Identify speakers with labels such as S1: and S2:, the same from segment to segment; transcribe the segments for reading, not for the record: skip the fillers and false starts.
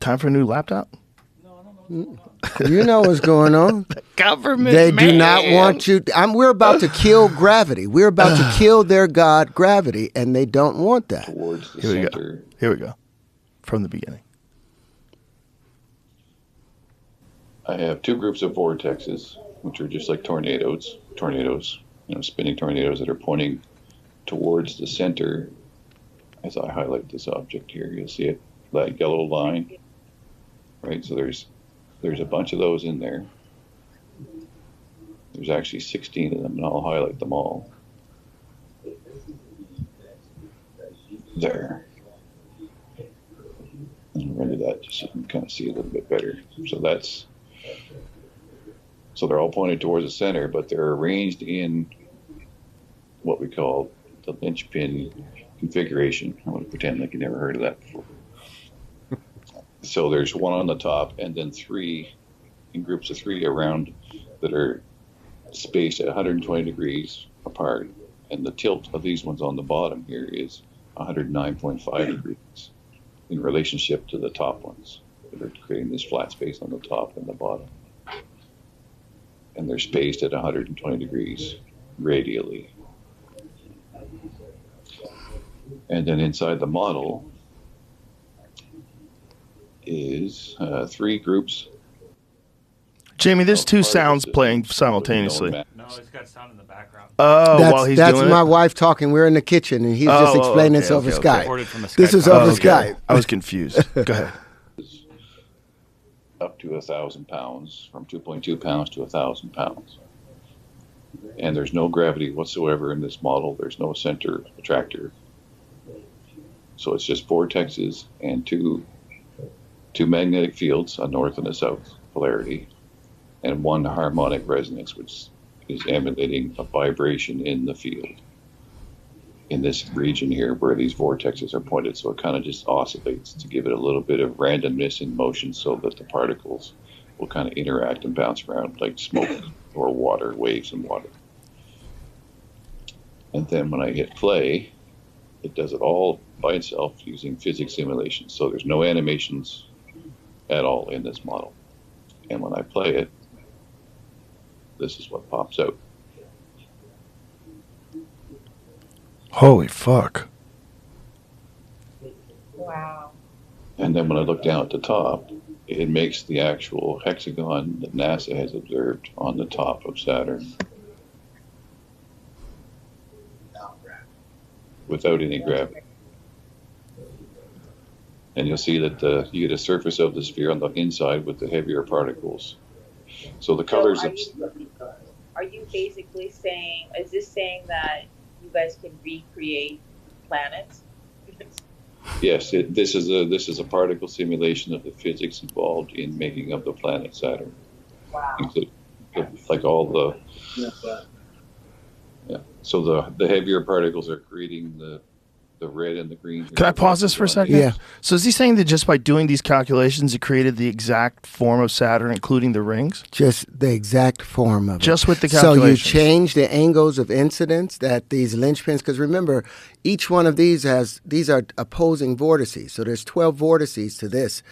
S1: Time for a new laptop?
S2: You know what's going on.
S1: Government.
S2: They do not want you. We're about to kill gravity. We're about to kill their god, gravity, and they don't want that.
S3: Towards the
S1: Here we
S3: center.
S1: go. Here we go. From the beginning.
S3: I have two groups of vortexes, which are just like tornadoes, spinning tornadoes that are pointing towards the center. As I highlight this object here, you'll see it, that yellow line, right? So there's a bunch of those in there. There's actually 16 of them, and I'll highlight them all. There. And render that just so you can kind of see a little bit better. So they're all pointed towards the center, but they're arranged in what we call the lynch pin configuration. I'm going to pretend like you never heard of that before. So there's one on the top, and then three in groups of three around that are spaced at 120 degrees apart. And the tilt of these ones on the bottom here is 109.5 degrees in relationship to the top ones that are creating this flat space on the top and the bottom. And they're spaced at 120 degrees radially. And then inside the model is three groups.
S1: Jamie, there's two sounds playing simultaneously.
S4: No, it's got sound in the background.
S1: Oh, while he's
S2: that's
S1: doing
S2: my
S1: it?
S2: wife talking. We're in the kitchen, and he's just explaining this over Skype.
S4: Recorded from a
S2: This
S4: Skype
S2: is
S4: call.
S2: over Skype.
S1: I was confused. Go ahead.
S3: Up to 1,000 pounds, from 2.2 pounds to 1,000 pounds. And there's no gravity whatsoever in this model. There's no center attractor. So it's just vortexes and two magnetic fields, a north and a south polarity, and one harmonic resonance, which is emanating a vibration in the field in this region here where these vortexes are pointed. So it kind of just oscillates to give it a little bit of randomness in motion so that the particles will kind of interact and bounce around like smoke or water, waves and water. And then when I hit play, it does it all by itself using physics simulations. So there's no animations at all in this model. And when I play it, this is what pops out.
S1: Holy fuck.
S5: Wow.
S3: And then when I look down at the top, it makes the actual hexagon that NASA has observed on the top of Saturn. Without any gravity. And you'll see that you get a surface of the sphere on the inside with the heavier particles. So the colors
S5: So are you basically saying, is this saying that you guys can recreate planets?
S3: Yes, this is a particle simulation of the physics involved in making of the planet Saturn.
S5: Wow.
S3: Like all the so the heavier particles are creating the red and the green.
S1: Can I pause this for a second?
S2: Yeah.
S1: So is he saying that just by doing these calculations, it created the exact form of Saturn, including the rings?
S2: Just the exact form of it.
S1: Just with the
S2: So
S1: calculations.
S2: you change the angles of incidence that these linchpins, because remember, each one of these these are opposing vortices. So there's 12 vortices to this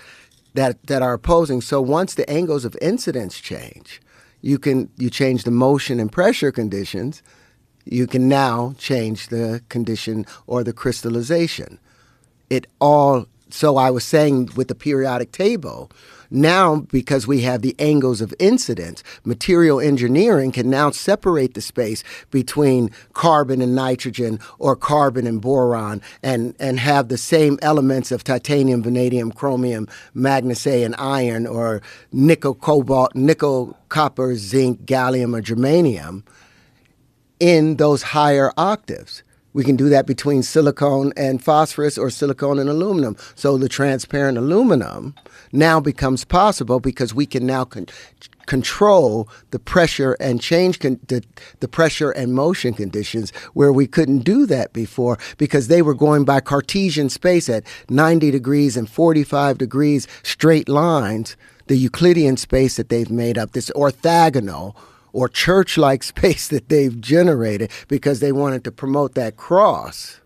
S2: that are opposing. So once the angles of incidence change, you change the motion and pressure conditions. You can now change the condition or the crystallization. So I was saying with the periodic table, now because we have the angles of incidence, material engineering can now separate the space between carbon and nitrogen or carbon and boron and have the same elements of titanium, vanadium, chromium, magnesium, and iron, or nickel, cobalt, nickel, copper, zinc, gallium, or germanium in those higher octaves. We can do that between silicon and phosphorus or silicon and aluminum. So the transparent aluminum now becomes possible because we can now control the pressure and change the pressure and motion conditions where we couldn't do that before because they were going by Cartesian space at 90 degrees and 45 degrees straight lines, the Euclidean space that they've made up, this orthogonal or church-like space that they've generated because they wanted to promote that cross.